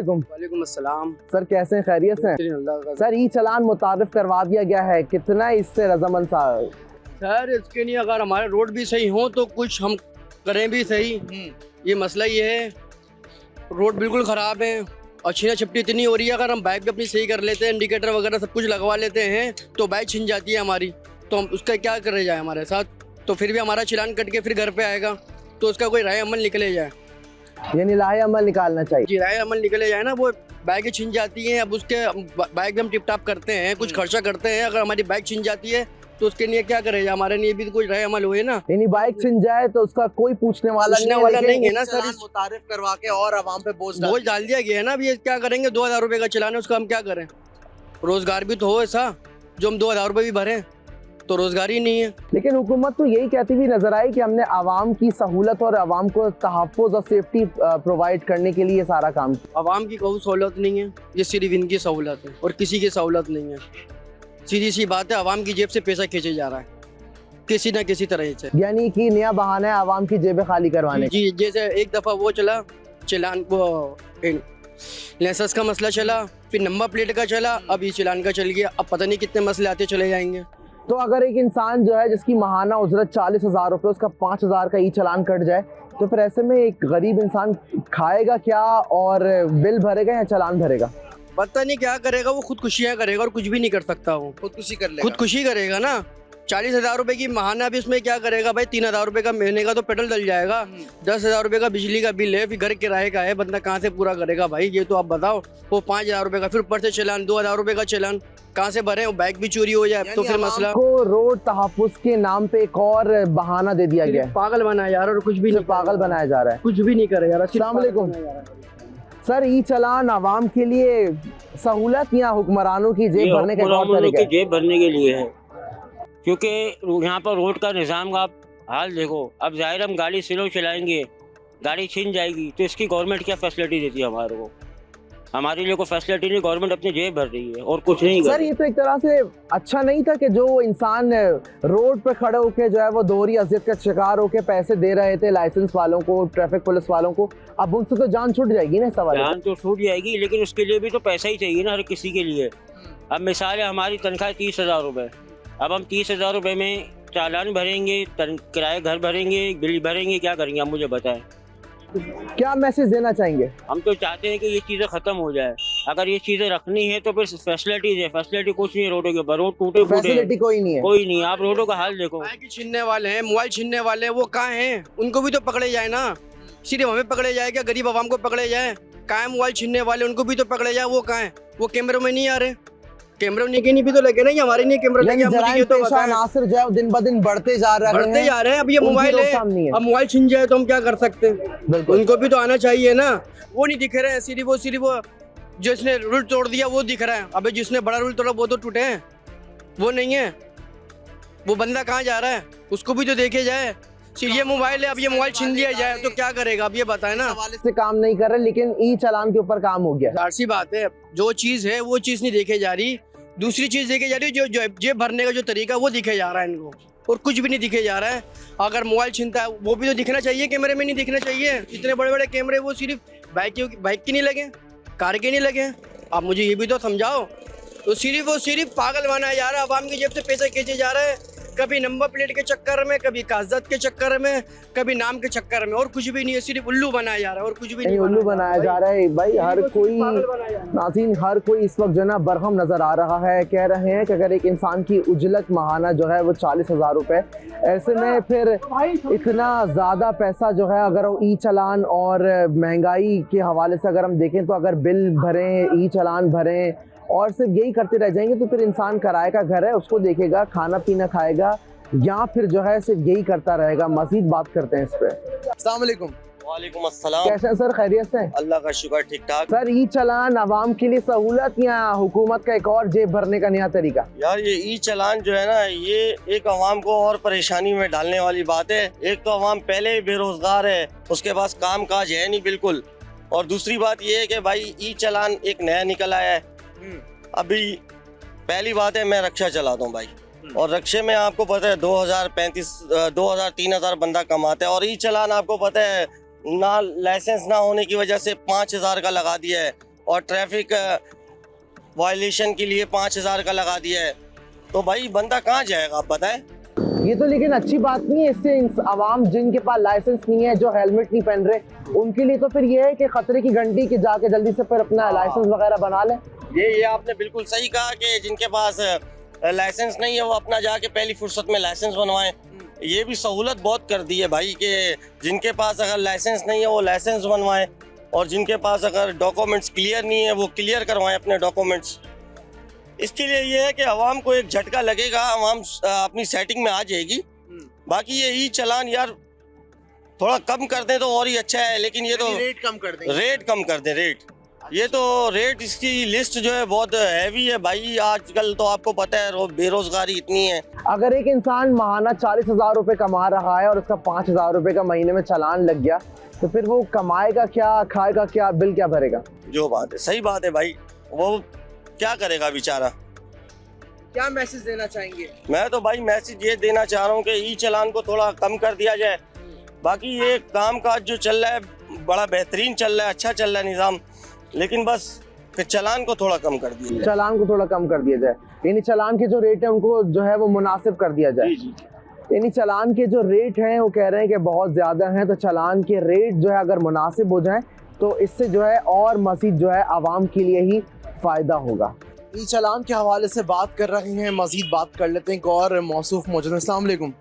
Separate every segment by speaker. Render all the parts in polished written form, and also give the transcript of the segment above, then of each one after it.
Speaker 1: वालेकुम।
Speaker 2: वालेकुम अस्सलाम।
Speaker 1: सर कैसे हैं, खैरियत से हैं?
Speaker 2: अल्लाह का।
Speaker 1: सर ई चालान मुतारिफ करवा दिया गया है, कितना इससे रजामंद साहब?
Speaker 2: सर इसके लिए अगर हमारे रोड भी सही हो तो कुछ हम करें भी सही। ये मसला ये है, रोड बिल्कुल ख़राब है और छीना छपटी इतनी हो रही है। अगर हम बाइक भी अपनी सही कर लेते हैं, इंडिकेटर वगैरह सब कुछ लगवा लेते हैं तो बाइक छिन जाती है हमारी, तो हम उसका क्या करे जाए हमारे साथ? तो फिर भी हमारा चालान कट के फिर घर पे आएगा, तो उसका कोई राय अमल निकले जाए।
Speaker 1: यानी लाहे अमल निकालना चाहिए।
Speaker 2: जी, राय अमल निकले जाए ना। वो बाइकें छिन जाती हैं, अब उसके बाइक भी हम टिप टाप करते हैं, कुछ खर्चा करते हैं, अगर हमारी बाइक छिन जाती है तो उसके लिए क्या करे? हमारे लिए भी तो कुछ राय अमल हुए ना।
Speaker 1: यानी बाइक छिन जाए तो उसका कोई पूछने वाला
Speaker 2: नहीं है ना सर।
Speaker 3: मुतारिफ करवा के और आवाम पे बोझ
Speaker 2: डाल दिया गया है ना। अब ये क्या करेंगे? 2000 रुपये का चलान है, उसका हम क्या करें? रोजगार भी तो हो ऐसा जो हम 2000 रुपये भी भरें, तो रोजगार ही नहीं है।
Speaker 1: लेकिन हुकूमत तो यही कहती हुई नजर आई कि हमने आवाम की सहूलत और आवाम को तहफ़्फ़ुज़ और सेफ्टी प्रोवाइड करने के लिए सारा काम किया।
Speaker 2: आवाम की कोई सहूलत नहीं है, ये सिर्फ इनकी सहूलत है और किसी की सहूलत नहीं है। सीधी सी बात है, आवाम की जेब से पैसा खींचे जा रहा है किसी ना किसी तरह से।
Speaker 1: यानी कि नया बहाना है आवाम की जेबें खाली करवाने।
Speaker 2: जी, जैसे एक दफ़ा वो चला चालान, वो लाइसेंस का मसला चला, फिर नंबर प्लेट का चला, अब ये चालान का चल गया। अब पता नहीं कितने मसले आते चले जाएंगे।
Speaker 1: तो अगर एक इंसान जो है जिसकी माहाना उजरत 40,000 रुपये, उसका 5,000 का ई चालान कट जाए, तो फिर ऐसे में एक गरीब इंसान खाएगा क्या और बिल भरेगा या चालान भरेगा?
Speaker 2: पता नहीं क्या करेगा, वो खुदकुशियाँ करेगा और कुछ भी नहीं कर सकता। वो
Speaker 3: खुदकुशी कर लेगा।
Speaker 2: खुदकुशी करेगा ना। 40,000 रुपये की माहाना भी, उसमें क्या करेगा भाई? 3,000 रुपये का महीने का तो पेट्रोल डल जाएगा, 10,000 रुपये का बिजली का बिल है, फिर घर किराए का है, बंदा कहाँ से पूरा करेगा भाई? ये तो आप बताओ। वो 5,000 रुपये का, फिर ऊपर से चालान 2,000 रुपये का चालान कहाँ से भरे? वो बाइक भी चोरी हो जाए तो फिर मसला।
Speaker 1: को रोड तहफ़्फ़ुज़ के नाम पे एक और बहाना दे दिया गया है।
Speaker 2: पागल बनाया यार, और कुछ भी नहीं,
Speaker 1: पागल बनाया जा रहा है।
Speaker 2: कुछ भी नहीं करे यार।
Speaker 1: अस्सलाम वालेकुम। सर ई चालान आवाम के लिए सहूलत या हुक्मरानों की जेब भरने का तौर तरीका है?
Speaker 4: जेब भरने के लिए है, क्योंकि यहाँ पर रोड का निज़ाम का आप हाल देखो। अब जाहिर हम गाड़ी स्लो चलाएंगे, गाड़ी छिन जाएगी, तो इसकी गवर्नमेंट क्या फैसिलिटी देती है हमारे को? हमारे लिए कोई फैसिलिटी नहीं, गवर्नमेंट अपनी जेब भर रही है और कुछ नहीं।
Speaker 1: सर ये तो एक तरह से अच्छा नहीं था कि जो इंसान रोड पे खड़े होके जो है वो दोहरी अजियत का शिकार होके पैसे दे रहे थे लाइसेंस वालों को, ट्रैफिक पुलिस वालों को, अब उनसे तो जान छूट जाएगी ना सवाल।
Speaker 4: जान तो छूट जाएगी, लेकिन उसके लिए भी तो पैसा ही चाहिए ना हर किसी के लिए। अब मिसाल है, हमारी तनख्वाह 30,000 रुपये, अब हम 30,000 रुपये में चालान भरेंगे, किराए घर भरेंगे, बिल भरेंगे, क्या करेंगे? आप मुझे बताएं।
Speaker 1: क्या मैसेज देना चाहेंगे?
Speaker 4: हम तो चाहते हैं कि ये चीज़ें ख़त्म हो जाए। अगर ये चीज़ें रखनी है तो फिर फैसिलिटीज है। फैसिलिटी कुछ नहीं है रोडों के ऊपर, रोड टूटे फूटे,
Speaker 1: फैसिलिटी कोई नहीं है।
Speaker 4: कोई नहीं। आप रोडों का हाल देखो।
Speaker 2: बाइक छीनने वाले हैं, मोबाइल छीनने वाले हैं, वो कहाँ हैं? उनको भी तो पकड़े जाए ना। सिर्फ हमें पकड़े जाए क्या? गरीब आवाम को पकड़े जाए? कहाँ है मोबाइल छीनने वाले? उनको भी तो पकड़े जाए, वो कहाँ है? वो कैमरों में नहीं आ रहे। कैमरों नहीं भी तो लगे ना, हमारे नहीं कैमरा लगे।
Speaker 1: नासिर जो है दिन ब दिन बढ़ते जा रहे हैं।
Speaker 2: अब ये मोबाइल है, अब मोबाइल छिन जाए तो हम क्या कर सकते हैं? उनको भी तो आना चाहिए ना। वो नहीं दिख रहे हैं, सिर्फ वो जिसने रूल तोड़ दिया वो दिख रहा है। अबे जिसने बड़ा रूल तोड़ा वो तो टूटे हैं, वो नहीं है। वो बंदा कहाँ जा रहा है, उसको भी तो देखे जाए। सिर्फ ये मोबाइल है, अब ये मोबाइल छीन लिया जाए तो क्या करेगा? अब ये बताए ना।
Speaker 1: से काम नहीं कर रहे, लेकिन ई चालान के ऊपर काम हो गया।
Speaker 2: जाहिर सी बात है, जो चीज़ है वो चीज़ नहीं देखे जा रही, दूसरी चीज़ देखे जा रही है। जो जेब भरने का जो तरीका वो दिखे जा रहा है इनको, और कुछ भी नहीं दिखे जा रहा है। अगर मोबाइल छीनता है वो भी तो दिखना चाहिए, कैमरे में नहीं दिखना चाहिए। इतने बड़े बड़े कैमरे वो सिर्फ बाइक की नहीं लगे, कार के नहीं लगे। आप मुझे ये भी तो समझाओ। तो सिर्फ पागल बनाया जा रहा है, आवाम की जेब से पैसे खींचे जा रहे हैं, कभी नंबर प्लेट के चक्कर में, कभी कागजात के चक्कर में, कभी नाम के चक्कर में, और कुछ भी नहीं है। सिर्फ उल्लू बनाया जा रहा है और कुछ भी नहीं।
Speaker 1: उल्लू बनाया जा रहा है भाई। हर कोई नाज़रीन, हर कोई इस वक्त जो है ना बरहम नजर आ रहा है। कह रहे हैं कि अगर एक इंसान की उजलत माहाना जो है वो 40,000 रुपये, ऐसे में फिर इतना ज़्यादा पैसा जो है, अगर वो ई चालान और महंगाई के हवाले से अगर हम देखें तो अगर बिल भरें, ई चालान भरें और सिर्फ यही करते रह जाएंगे तो फिर इंसान किराए का घर है, उसको देखेगा, खाना पीना खाएगा, या फिर जो है सिर्फ यही करता रहेगा। मजीद बात करते हैं इस पे।
Speaker 3: अस्सलाम वालेकुम। वालेकुम अस्सलाम।
Speaker 1: कैसे हैं सर, खैरियत से?
Speaker 3: अल्लाह का शुक्र, ठीक ठाक।
Speaker 1: सर ई चालान आवाम के लिए सहूलत या हुकूमत का एक और जेब भरने का नया तरीका?
Speaker 3: यार ये ई चालान जो है ना, ये एक आवाम को और परेशानी में डालने वाली बात है। एक तो आवाम पहले ही बेरोजगार है, उसके पास काम काज है नहीं बिल्कुल, और दूसरी बात ये है कि भाई ई चालान एक नया निकल आया है। अभी पहली बात है, मैं रक्षा चलाता हूँ भाई, और रक्षे में आपको पता है 2,000-3,000 बंदा कमाता है, और ई चालान आपको पता है ना, लाइसेंस ना होने की वजह से 5,000 का लगा दिया है। और ट्रैफिक वायलेशन के लिए 5,000 का लगा दिया है, तो भाई बंदा कहाँ जाएगा आप बताएं।
Speaker 1: ये तो लेकिन अच्छी बात नहीं है। इससे आवाम जिनके पास लाइसेंस नहीं है, जो हेलमेट नहीं पहन रहे, उनके लिए तो फिर ये है कि खतरे की घंटी के जाके जल्दी से फिर अपना लाइसेंस वगैरह बना लें।
Speaker 3: ये आपने बिल्कुल सही कहा कि जिनके पास लाइसेंस नहीं है वो अपना जाके पहली फुर्सत में लाइसेंस बनवाएं। ये भी सहूलत बहुत कर दी है भाई कि जिनके पास अगर लाइसेंस नहीं है वो लाइसेंस बनवाएं, और जिनके पास अगर डॉक्यूमेंट्स क्लियर नहीं है वो क्लियर करवाएं अपने डॉक्यूमेंट्स। इसके लिए ये है कि आवाम को एक झटका लगेगा, आवाम अपनी सेटिंग में आ जाएगी। बाकी ये ई चलान यार थोड़ा कम कर दें तो और ही अच्छा है, लेकिन ये तो
Speaker 1: रेट कम कर दें,
Speaker 3: रेट कम कर दें। रेट ये तो रेट इसकी लिस्ट जो है बहुत हैवी है भाई। आजकल तो आपको पता है बेरोजगारी इतनी है।
Speaker 1: अगर एक इंसान माहाना 40,000 रुपए कमा रहा है और उसका 5,000 रुपए का महीने में चालान लग गया, तो फिर वो कमाएगा क्या, खाएगा क्या, बिल क्या भरेगा?
Speaker 3: जो बात है सही बात है भाई, वो क्या करेगा बेचारा।
Speaker 1: क्या मैसेज देना चाहेंगे?
Speaker 3: मैं तो भाई मैसेज ये देना चाह रहा हूँ कि ई चलान को थोड़ा कम कर दिया जाए। बाकी ये काम काज जो चल रहा है बड़ा बेहतरीन चल रहा है, अच्छा चल रहा है निज़ाम, लेकिन बस कि चलान को थोड़ा कम कर दिया जाए।
Speaker 1: चालान को थोड़ा कम कर दिया जाए, यानी चालान के जो रेट है उनको जो है वो मुनासिब कर दिया जाए। यानी चालान के जो रेट हैं वो कह रहे हैं कि बहुत ज़्यादा हैं, तो चालान के रेट जो है अगर मुनासिब हो जाएं तो इससे जो है और मज़ीद जो है आवाम के लिए ही फ़ायदा होगा। ई चालान के हवाले से बात कर रहे हैं, मज़ीद बात कर लेते हैं। एक और मौसूफ मौजूद है। अस्सलाम वालेकुम।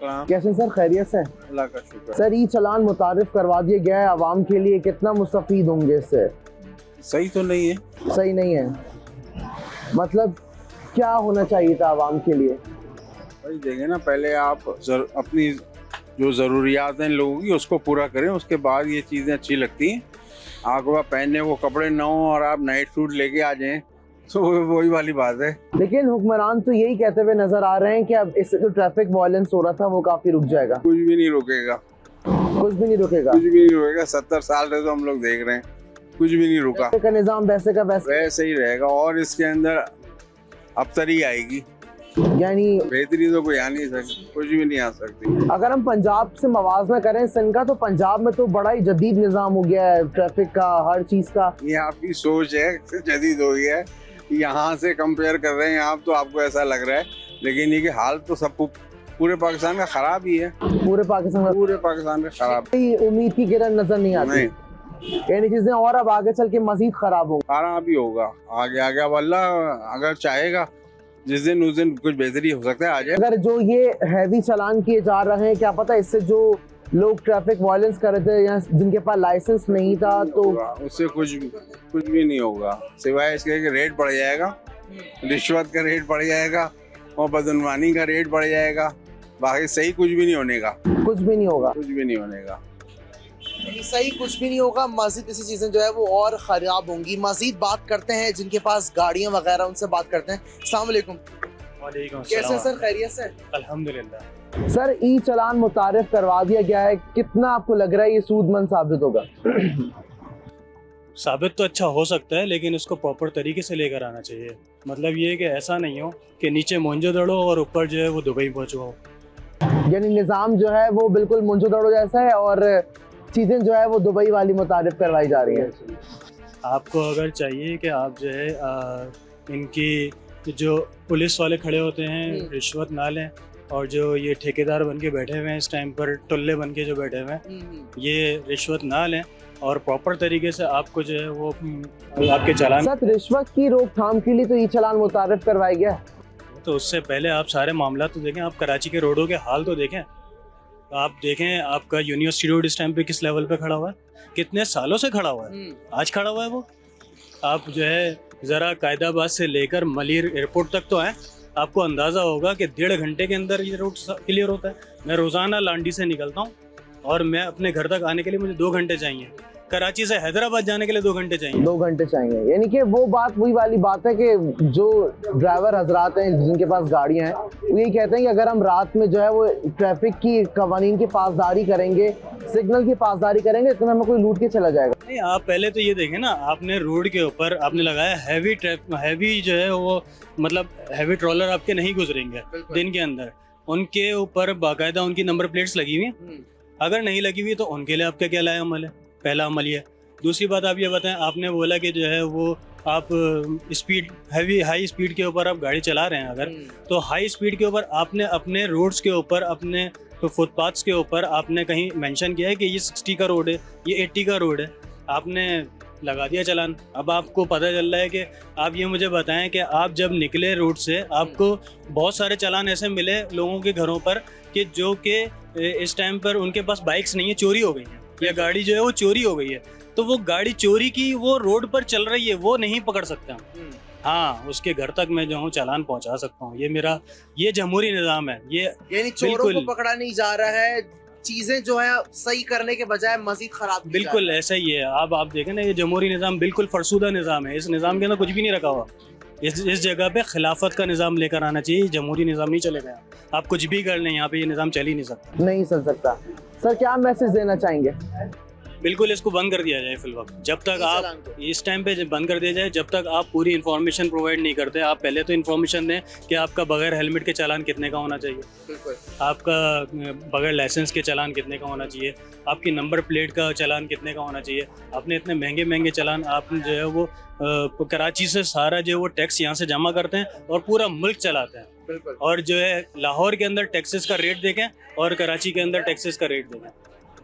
Speaker 1: कैसे सर, खैरियत से?
Speaker 5: अल्लाह का शुक्र।
Speaker 1: सर, ई चालान मुतारिफ करवा दिया गया है आवाम के लिए, कितना मुस्तफीद होंगे इससे?
Speaker 5: सही तो नहीं है।
Speaker 1: सही नहीं है मतलब क्या होना चाहिए था आवाम के लिए?
Speaker 5: भाई देखें ना, पहले आप अपनी जो ज़रूरियात हैं लोगों की उसको पूरा करें, उसके बाद ये चीज़ें अच्छी लगती हैं। आपके पास पहनने को कपड़े न हो और आप नाइट सूट लेके आ जाएं तो वही वाली बात है।
Speaker 1: लेकिन हुक्मरान तो यही कहते हुए नजर आ रहे हैं कि अब इससे जो ट्रैफिक वायलेंस हो रहा था वो काफी रुक जाएगा।
Speaker 5: कुछ भी नहीं रुकेगा,
Speaker 1: कुछ भी नहीं रुकेगा,
Speaker 5: कुछ भी नहीं रुकेगा। 70 साल से तो हम लोग देख रहे हैं, कुछ भी नहीं रुका।
Speaker 1: का निजाम वैसे का
Speaker 5: वैसे ही रहेगा और इसके अंदर अबतरी आएगी,
Speaker 1: यानी
Speaker 5: बेहतरी तो कोई आ नहीं सकती, कुछ भी नहीं आ सकती।
Speaker 1: अगर हम पंजाब से मवाजना करें सिंध का, तो पंजाब में तो बड़ा ही जदीद निजाम हो गया है ट्रैफिक का, हर चीज का।
Speaker 5: ये आपकी सोच है, जदीद हो गया है, यहाँ से कंपेयर कर रहे हैं आप तो आपको ऐसा लग रहा है, लेकिन ये हाल तो सब पूरे पाकिस्तान का खराब ही है।
Speaker 1: पूरे पाकिस्तान
Speaker 5: का खराब।
Speaker 1: उम्मीद की किरण नजर नहीं आती, यानी चीजें और अब आगे चल के मजीद खराब होगा।
Speaker 5: खराब ही होगा आगे आगे। अब अल्लाह अगर चाहेगा जिस दिन उस दिन कुछ बेहतरी हो सकता है आ जाए।
Speaker 1: अगर जो ये हैवी चालान किए जा रहे हैं, क्या पता इससे जो लोग ट्रैफिक वायलेंस कर रहे थे या जिनके पास लाइसेंस नहीं था, तो
Speaker 5: उससे कुछ भी नहीं होगा, सिवाय इसके कि रेट बढ़ जाएगा, रिश्वत का रेट बढ़ जाएगा और बदनवानी का रेट बढ़ जाएगा। बाकी सही कुछ भी नहीं होने का,
Speaker 1: कुछ भी नहीं होगा,
Speaker 5: कुछ भी नहीं होने का।
Speaker 1: सही कुछ भी नहीं होगा। मजीद ऐसी चीजें जो है वो और खराब होंगी। मजीद बात करते हैं जिनके पास गाड़ियां वगैरह, उनसे बात करते हैं। अस्सलाम वालेकुम।
Speaker 6: वालेकुम
Speaker 1: कैसे सर, खैरियत से?
Speaker 6: अल्हम्दुलिल्लाह।
Speaker 1: सर, ई चालान मुतारिफ करवा दिया गया है, कितना आपको लग रहा है ये सूदमंद साबित होगा?
Speaker 6: साबित तो अच्छा हो सकता है, लेकिन उसको प्रॉपर तरीके से लेकर आना चाहिए। मतलब ये कि ऐसा नहीं हो कि नीचे मोंजोदड़ो और ऊपर जो है वो दुबई पहुंचो हो।
Speaker 1: यानी निज़ाम जो है वो बिल्कुल मोंजोदड़ो जैसा है और चीज़ें जो है वो दुबई वाली मुतारिफ करवाई जा रही हैं।
Speaker 6: आपको अगर चाहिए कि आप जो है इनकी जो पुलिस वाले खड़े होते हैं रिश्वत ना लें, और जो ये ठेकेदार बन के बैठे हुए हैं इस टाइम पर, टुल्ले बन के जो बैठे हुए हैं, ये रिश्वत ना लें और प्रॉपर तरीके से आपको जो है वो आपके चालान।
Speaker 1: सर, रिश्वत की रोकथाम के लिए तो ई चालान मुतारिफ करवाया गया,
Speaker 6: तो उससे पहले आप सारे मामला तो देखें। आप कराची के रोडों के हाल तो देखें। आप देखें आपका यूनिवर्सिटी रोड इस टाइम पे किस लेवल पे खड़ा हुआ है, कितने सालों से खड़ा हुआ है, आज खड़ा हुआ है वो। आप जो है ज़रा कायदाबाद से लेकर मलिर एयरपोर्ट तक तो आए, आपको अंदाज़ा होगा कि 1.5 घंटे के अंदर ये रोड क्लियर होता है। मैं रोज़ाना लांडी से निकलता हूँ और मैं अपने घर तक आने के लिए मुझे 2 घंटे चाहिए। कराची से हैदराबाद जाने के लिए 2 घंटे चाहिए।
Speaker 1: 2 घंटे चाहिए, यानी कि वो बात वही वाली बात है कि जो ड्राइवर हजरात हैं जिनके पास गाड़ियां हैं वो यही कहते हैं कि अगर हम रात में जो है वो ट्रैफिक की कवानीन की पासदारी करेंगे, सिग्नल की पासदारी करेंगे, तो हमें कोई लूट के चला जाएगा।
Speaker 6: नहीं, आप पहले तो ये देखें ना, आपने रोड के ऊपर आपने लगाया हैवी जो है वो, मतलब हैवी ट्रॉलर आपके नहीं गुजरेंगे दिन के अंदर, उनके ऊपर बाकायदा उनकी नंबर प्लेट्स लगी हुई हैं। अगर नहीं लगी हुई तो उनके लिए आपका क्या लाया अमल है? पहला अमल ये। दूसरी बात आप ये बताएं, आपने बोला कि जो है वो आप स्पीड हाई स्पीड के ऊपर आप गाड़ी चला रहे हैं अगर, तो हाई स्पीड के ऊपर आपने अपने रोड्स के ऊपर, अपने फुटपाथ्स के ऊपर आपने कहीं मेंशन किया है कि ये 60 का रोड है, ये 80 का रोड है, आपने लगा दिया चलान। अब आपको पता चल रहा है कि आप ये मुझे बताएं कि आप जब निकले रोड से आपको बहुत सारे चलान ऐसे मिले लोगों के घरों पर कि जो कि इस टाइम पर उनके पास बाइक्स नहीं है, चोरी हो गई है, या गाड़ी जो है वो चोरी हो गई है, तो वो गाड़ी चोरी की वो रोड पर चल रही है, वो नहीं पकड़ सकता हूँ। हाँ, उसके घर तक मैं जो हूँ चालान पहुँचा सकता हूँ। ये जमहूरी निज़ाम है। ये
Speaker 1: यानी चोरों को पकड़ा नहीं जा रहा है, चीजें जो है सही करने के बजाय मजीद खराब की जा
Speaker 6: बिल्कुल
Speaker 1: रही है।
Speaker 6: ऐसा ही है। आप देखें ना, ये जमहूरी निज़ाम बिल्कुल फरसूदा निज़ाम है। इस निज़ाम के अंदर कुछ भी नहीं रखा हुआ। इस जगह पे खिलाफत का निज़ाम लेकर आना चाहिए, जमहूरी निज़ाम नहीं चलेगा। आप कुछ भी कर लें, यहाँ पे ये निज़ाम चल ही नहीं सकता।
Speaker 1: नहीं चल सकता। सर क्या मैसेज देना चाहेंगे?
Speaker 6: बिल्कुल इसको बंद कर दिया जाए फिलहाल, जब तक आप इस टाइम पे बंद कर दिया जाए, जब तक आप पूरी इन्फॉर्मेशन प्रोवाइड नहीं करते। आप पहले तो इन्फॉर्मेशन दें कि आपका बगैर हेलमेट के चालान कितने का होना चाहिए, आपका बगैर लाइसेंस के चालान कितने का होना चाहिए, आपकी नंबर प्लेट का चालान कितने का होना चाहिए। आपने इतने महंगे महंगे चालान आप जो है वो कराची से सारा जो है वो टैक्स यहाँ से जमा करते हैं और पूरा मुल्क चलाते हैं। और जो है लाहौर के अंदर टैक्सेस का रेट देखें और कराची के अंदर टैक्सेस का रेट देखें।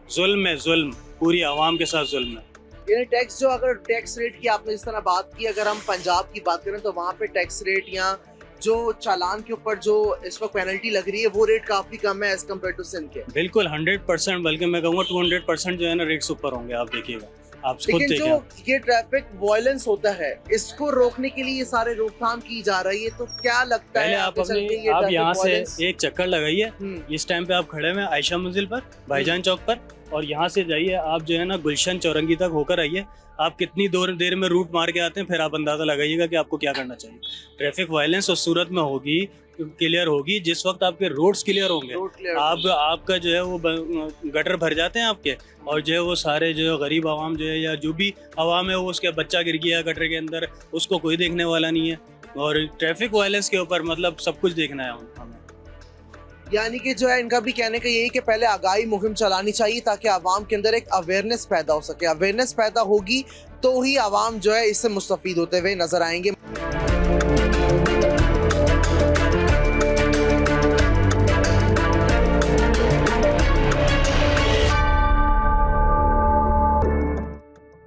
Speaker 6: जुल्म है, जुल्म पूरी आवाम के साथ जुल्म है।
Speaker 1: यानी टैक्स जो, अगर टैक्स रेट की आपने जिस तरह बात की, अगर हम पंजाब की बात करें तो वहाँ पे टैक्स रेट या जो चालान के ऊपर जो इस वक्त पेनल्टी लग रही है वो रेट काफी कम है एज कम्पेयर टू सिंध के।
Speaker 6: बिल्कुल 100%, बल्कि मैं कहूँगा 200% जो है ना रेट्स ऊपर होंगे। आप देखिएगा, आप खुद
Speaker 1: लेकिन जो
Speaker 6: देखें।
Speaker 1: ये ट्रैफिक वायलेंस होता है, इसको रोकने के लिए ये सारे रोकथाम की जा रही है, तो क्या लगता
Speaker 6: पहले
Speaker 1: है
Speaker 6: आप यहाँ से एक चक्कर लगाइए। इस टाइम पे आप खड़े हुए आयशा मंजिल पर, भाईजान चौक पर, और यहाँ से जाइए आप जो है ना गुलशन चौरंगी तक होकर आइए। आप कितनी देर में रूट मार के आते हैं, फिर आप अंदाजा लगाइएगा कि आपको क्या करना चाहिए। ट्रैफिक वायलेंस उस सूरत में होगी, क्लियर होगी जिस वक्त आपके रोड्स क्लियर होंगे। आपका जो है वो गटर भर जाते हैं आपके, और जो है वो सारे जो गरीब आवाम जो है या जो भी आवाम है वो उसके बच्चा गिर गया गटर के अंदर, उसको कोई देखने वाला नहीं है। और ट्रैफिक वायलेंस के ऊपर मतलब सब कुछ देखना है हमें।
Speaker 1: यानी कि जो है इनका भी कहने का यही कि पहले आगाही मुहिम चलानी चाहिए ताकि आवाम के अंदर एक अवेयरनेस पैदा हो सके। अवेयरनेस पैदा होगी तो ही आवाम जो है इससे मुस्तफीद होते हुए नजर आएंगे।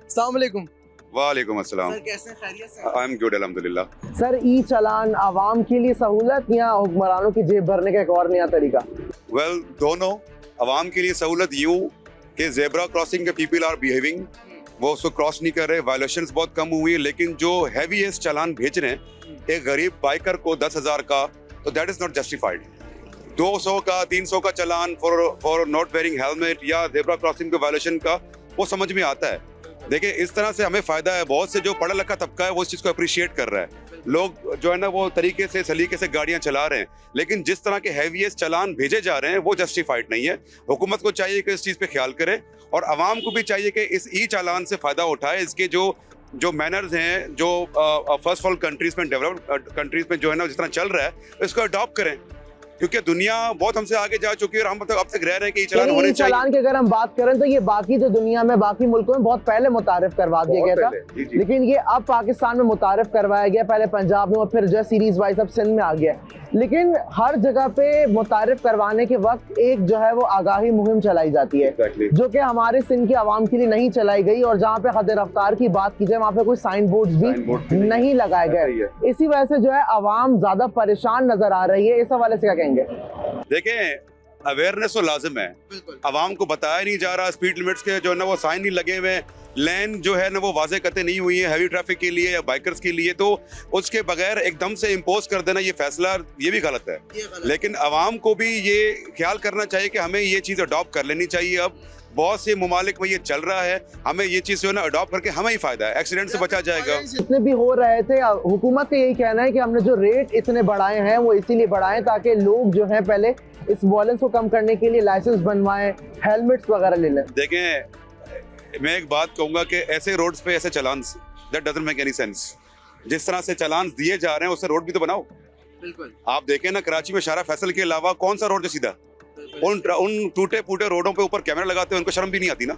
Speaker 1: अस्सलाम वालेकुम।
Speaker 7: वालेकुम अस्सलाम।
Speaker 1: सर कैसे हैं? खैरियत से?
Speaker 7: आई एम गुड अल्हम्दुलिल्लाह।
Speaker 1: सर ई चालान आवाम के लिए सहूलत या हुक्मरानों की जेब भरने का एक और नया तरीका?
Speaker 7: वेल दोनों। आवाम के लिए सहूलत यूँ कि जेब्रा क्रॉसिंग के पीपल आर बिहेविंग, वो उसको क्रॉस नहीं कर रहे, वायलेशंस बहुत कम हुई है। लेकिन जो हैवीएस्ट चालान भेज रहे हैं एक गरीब बाइकर को 10,000 का, तो दैट इज नॉट जस्टिफाइड। 200 का 300 का चालान फॉर नॉट वेयरिंग हेलमेट या जेब्रा क्रॉसिंग के वायलेशन का, वो समझ में आता है। देखिए इस तरह से हमें फायदा है। बहुत से जो पढ़ा लिखा तबका है वो इस चीज़ को अप्रिशिएट कर रहा है। लोग जो है ना वो तरीके से सलीके से गाड़ियां चला रहे हैं। लेकिन जिस तरह के हैवीएस्ट चालान भेजे जा रहे हैं वो जस्टिफाइड नहीं है। हुकूमत को चाहिए कि इस चीज़ पे ख्याल करे और आवाम को भी चाहिए कि इस ई चालान से फ़ायदा उठाए। इसके जो मैनर्स हैं, जो फर्स्ट वर्ल्ड कंट्रीज में, डेवलप्ड कंट्रीज में जो है ना जिस तरह चल रहा है, इसको अडॉप्ट करें, क्योंकि दुनिया बहुत हमसे आगे जा चुकी है और हम अब तक रह रहे हैं कि ये चालान होने चाहिए।
Speaker 1: चालान की अगर हम बात करें तो ये बाकी जो दुनिया में बाकी मुल्कों में बहुत पहले मुतारिफ करवा दिया गया था, लेकिन ये अब पाकिस्तान में मुतारिफ करवाया गया, पहले पंजाब में और फिर जो सीरीज वाइज अब सिंध में आ गया। लेकिन हर जगह पे मुतारिफ करवाने के वक्त एक जो है वो आगाही मुहिम चलाई जाती है, जो कि हमारे सिंध की आवाम के लिए नहीं चलाई गई। और जहाँ पे हद रफ्तार की बात की जाए वहाँ पे कोई साइन बोर्ड भी नहीं लगाए गए। इसी वजह से जो है आवाम ज्यादा परेशान नजर आ रही है। इस हवाले से क्या कहेंगे?
Speaker 7: देखें अवेयरनेस तो लाजिम है, आवाम को बताया नहीं जा रहा। स्पीड लिमिट्स के जो है ना वो साइन नहीं लगे हुए, लेन जो है ना वो वाजे कते नहीं हुई है हैवी ट्रैफिक के लिए या बाइकर्स के लिए, तो उसके बगैर एकदम से इम्पोज कर देना ये फैसला ये भी गलत है। लेकिन आवाम को भी ये ख्याल करना चाहिए कि हमें ये चीज़ अडॉप्ट कर लेनी चाहिए। अब बहुत से ममालिक में ये चल रहा है, हमें ये चीज़ जो है ना अडॉप्ट करके हमें ही फायदा है, एक्सीडेंट से बचा जाएगा।
Speaker 1: जितने भी हो रहे थे, हुकूमत का यही कहना है कि हमने जो रेट इतने बढ़ाए हैं वो इसीलिए बढ़ाए ताकि लोग जो हैं पहले इस वायलेंस को कम करने के लिए लाइसेंस बनवाएं, हेलमेट्स वगैरह ले लें।
Speaker 7: देखें मैं एक बात कहूँगा कि ऐसे रोड्स पे ऐसे चालान, that doesn't make any sense. जिस तरह से चालान दिए जा रहे हैं उससे रोड भी तो बनाओ।
Speaker 1: बिल्कुल
Speaker 7: आप देखें ना कराची में शारा फैसल के अलावा कौन सा रोड जो सीधा, उन टूटे फूटे रोडों पे ऊपर कैमरा लगाते हैं, उनको शर्म भी नहीं आती ना।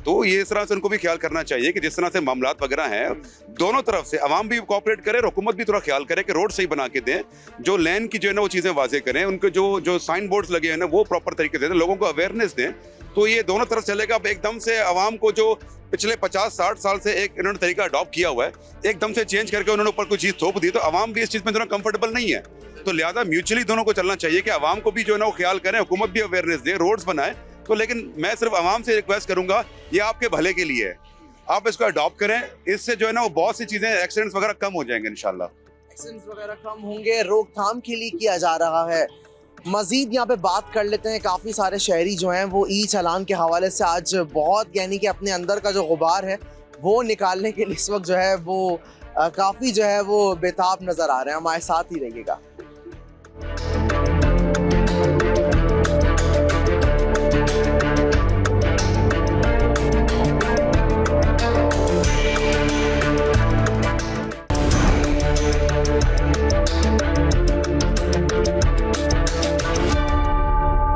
Speaker 7: तो ये इस तरह से उनको भी ख्याल करना चाहिए कि जिस तरह से मामलात वगैरह हैं, दोनों तरफ से अवाम भी कोऑपरेट करे और हुकूमत भी थोड़ा ख्याल करे कि रोड सही बना के दें, जो लेन की जो है ना वो चीज़ें वाजे करें, उनके जो साइन बोर्ड्स लगे हैं ना वो प्रॉपर तरीके से दें, लोगों को अवेयरनेस दें, तो ये दोनों तरफ चलेगा। अब एकदम से अवाम को जो पिछले 50-60 साल से एक इन्होंने तरीका अडॉप्ट किया हुआ है, एकदम से चेंज करके उन्होंने ऊपर कोई चीज़ थोप दी, तो अवाम भी इस चीज़ में जो कंफर्टेबल नहीं है। तो लिहाजा म्यूचुअली दोनों को चलना चाहिए कि अवाम को भी जो है ना वो ख्याल करें, हुकूमत भी अवेयरनेस दे, रोड्स बनाए। तो लेकिन मैं सिर्फ अवाम से रिक्वेस्ट करूंगा, ये आपके भले के लिए है, आप इसको अडॉप्ट करें, इससे जो है ना वो बहुत सी चीजें, एक्सीडेंट्स वगैरह कम हो जाएंगे इंशाल्लाह।
Speaker 1: एक्सीडेंट्स वगैरह कम होंगे, रोकथाम के लिए किया जा रहा है। मजीद यहाँ पे बात कर लेते हैं, काफ़ी सारे शहरी जो हैं वो ई चालान के हवाले से आज बहुत यानी कि अपने अंदर का जो गुबार है वो निकालने के लिए इस वक्त जो है वो काफ़ी जो है वो बेताब नज़र आ रहे हैं। हमारे साथ ही रहिएगा।